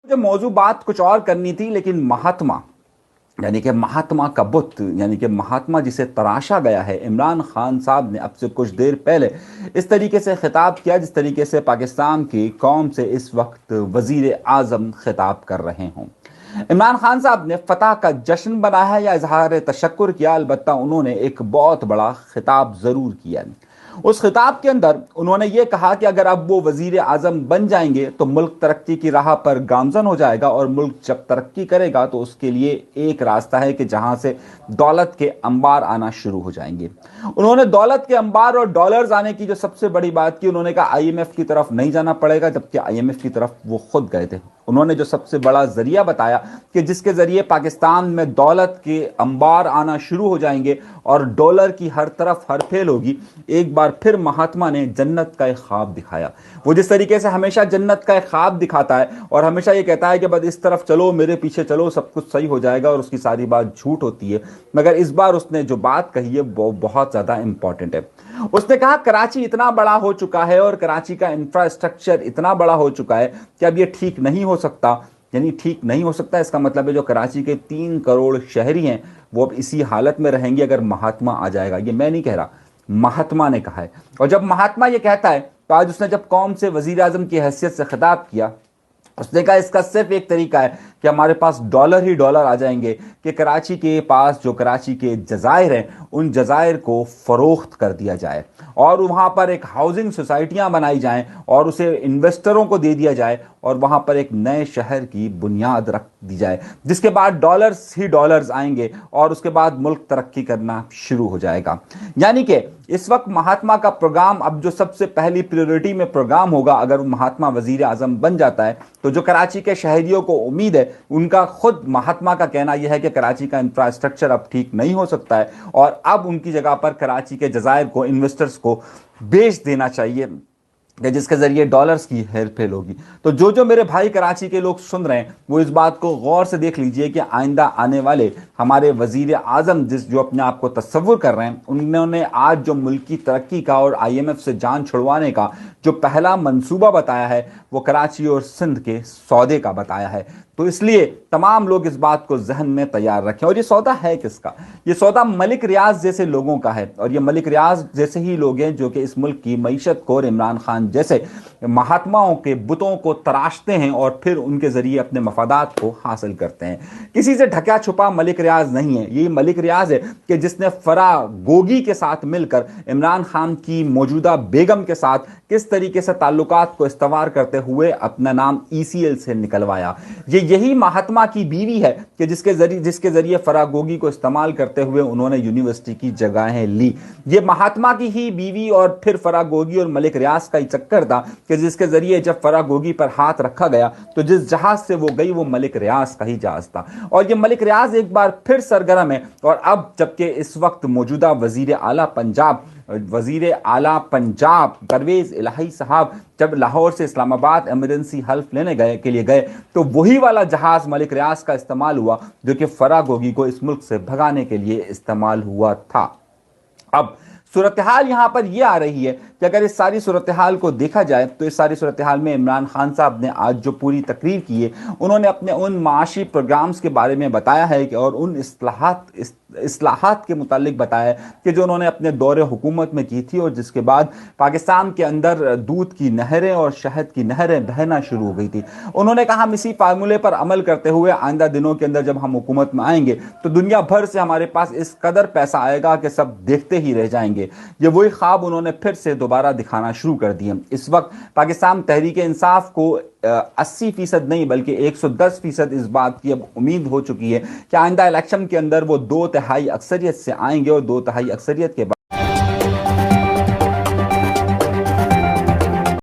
जो मौजू बात कुछ और करनी थी, लेकिन महात्मा यानी कि महात्मा का बुत, यानी कि महात्मा जिसे तराशा गया है, इमरान खान साहब ने अब से कुछ देर पहले इस तरीके से खिताब किया जिस तरीके से पाकिस्तान की कौम से इस वक्त वजीर आजम खिताब कर रहे हों। इमरान खान साहब ने फतह का जश्न बनाया या इजहार तशक्कुर किया, अलबत्ता उन्होंने एक बहुत बड़ा खिताब ज़रूर किया। उस खिताब के अंदर उन्होंने ये कहा कि अगर अब वो वजीर आजम बन जाएंगे तो मुल्क तरक्की की राह पर गामजन हो जाएगा, और मुल्क जब तरक्की करेगा तो उसके लिए एक रास्ता है कि जहां से दौलत के अंबार आना शुरू हो जाएंगे। उन्होंने दौलत के अंबार और डॉलर्स आने की जो सबसे बड़ी बात की, उन्होंने कहा आईएमएफ की तरफ नहीं जाना पड़ेगा, जबकि आईएमएफ की तरफ वो खुद गए थे। उन्होंने जो सबसे बड़ा जरिया बताया कि जिसके जरिए पाकिस्तान में दौलत के अंबार आना शुरू हो जाएंगे और डॉलर की हर तरफ हरफेल होगी, एक बार फिर महात्मा ने जन्नत का एक ख्वाब दिखाया। वो जिस तरीके से हमेशा जन्नत का एक ख्वाब दिखाता है और हमेशा ये कहता है कि बस इस तरफ चलो, मेरे पीछे चलो, सब कुछ सही हो जाएगा, और उसकी सारी बात झूठ होती है। मगर इस बार उसने जो बात कही है वो बहुत ज़्यादा इंपॉर्टेंट है। उसने कहा कराची इतना बड़ा हो चुका है और कराची का इंफ्रास्ट्रक्चर इतना बड़ा हो चुका है कि अब ये ठीक नहीं हो सकता। यानी ठीक नहीं हो सकता, इसका मतलब है जो कराची के 3 करोड़ शहरी हैं वो अब इसी हालत में रहेंगे अगर महात्मा आ जाएगा। ये मैं नहीं कह रहा, महात्मा ने कहा है। और जब महात्मा ये कहता है तो आज उसने जब कौम से वजीर आजम की हैसियत से खिताब किया, उसने कहा इसका सिर्फ एक तरीका है कि हमारे पास डॉलर ही डॉलर आ जाएंगे, कि कराची के पास जो कराची के जजायर हैं उन जजायर को फरोख्त कर दिया जाए और वहाँ पर एक हाउसिंग सोसाइटियाँ बनाई जाएं और उसे इन्वेस्टरों को दे दिया जाए और वहाँ पर एक नए शहर की बुनियाद रख दी जाए, जिसके बाद डॉलर्स ही डॉलर्स आएंगे और उसके बाद मुल्क तरक्की करना शुरू हो जाएगा। यानी कि इस वक्त महात्मा का प्रोग्राम, अब जो सबसे पहली प्रायोरिटी में प्रोग्राम होगा अगर महात्मा वजीर आजम बन जाता है, तो जो कराची के शहरियों को उम्मीद है, उनका खुद महात्मा का कहना यह है कि कराची का इंफ्रास्ट्रक्चर अब ठीक नहीं हो सकता है और अब उनकी जगह पर कराची के जजायर को इन्वेस्टर्स को बेच देना चाहिए, जिसके जरिए डॉलर्स की हेरफेर होगी। तो जो मेरे भाई कराची के लोग सुन रहे हैं वो इस बात को गौर से देख लीजिए कि आइंदा आने वाले हमारे वजीर आजम जो अपने आप को तस्वुर कर रहे हैं, उन्होंने आज जो मुल्की तरक्की का और आईएमएफ से जान छुड़वाने का जो पहला मंसूबा बताया है वो कराची और सिंध के सौदे का बताया है। तो इसलिए तमाम लोग इस बात को जहन में तैयार रखें। और ये सौदा है किसका? ये सौदा मलिक रियाज जैसे लोगों का है, और ये मलिक रियाज जैसे ही लोग हैं जो कि इस मुल्क की मईशत को और इमरान खान जैसे महात्माओं के बुतों को तराशते हैं और फिर उनके जरिए अपने मफादात को हासिल करते हैं। किसी से ढका छुपा मलिक रियाज नहीं है, ये मलिक रियाज है कि जिसने फराह गोगी के साथ मिलकर इमरान खान की मौजूदा बेगम के साथ किस तरीके से ताल्लुकात को इस्तवार करते हुए अपना नाम ईसीएल से निकलवाया। यही महात्मा की बीवी है कि जिसके जरिए फराह गोगी को इस्तेमाल करते हुए उन्होंने यूनिवर्सिटी की जगहें ली। ये महात्मा की ही बीवी और फिर फराह गोगी और मलिक रियाज का ही चक्कर था कि जिसके जरिए जब फराह गोगी पर हाथ रखा गया तो जिस जहाज से वो गई वो मलिक रियाज का ही जहाज था। और ये मलिक रियाज एक बार फिर सरगर्म है। और अब जबकि इस वक्त मौजूदा वजीर आला पंजाब परवेज इलाही साहब जब लाहौर से इस्लामाबाद इमरजेंसी हेल्प लेने के लिए गए तो वही वाला जहाज मलिक रियाज का इस्तेमाल हुआ जो कि फराह गोगी को इस मुल्क से भगाने के लिए इस्तेमाल हुआ था। अब सूरत हाल यहां पर यह आ रही है कि अगर इस सारी सूरत हाल को देखा जाए तो इस सारी सूरत हाल में इमरान खान साहब ने आज जो पूरी तकरीर की है, उन्होंने अपने उन माशी प्रोग्राम्स के बारे में बताया है कि और उन इस्लाहात के मुतालिक बताया है कि जो उन्होंने अपने दौरे हुकूमत में की थी और जिसके बाद पाकिस्तान के अंदर दूध की नहरें और शहद की नहरें बहना शुरू हो गई थी। उन्होंने कहा हम इसी फार्मूले पर अमल करते हुए आइंदा दिनों के अंदर जब हम हुकूमत में आएंगे तो दुनिया भर से हमारे पास इस कदर पैसा आएगा कि सब देखते ही रह जाएंगे। ये वही ख्वाब उन्होंने फिर से दोबारा दिखाना शुरू कर दिए। इस वक्त पाकिस्तान तहरीक इंसाफ को 80% नहीं बल्कि 110% इस बात की अब उम्मीद हो चुकी है कि आइंदा इलेक्शन के अंदर वो 2/3 अक्सरियत से आएंगे और 2/3 अक्सरियत के बाद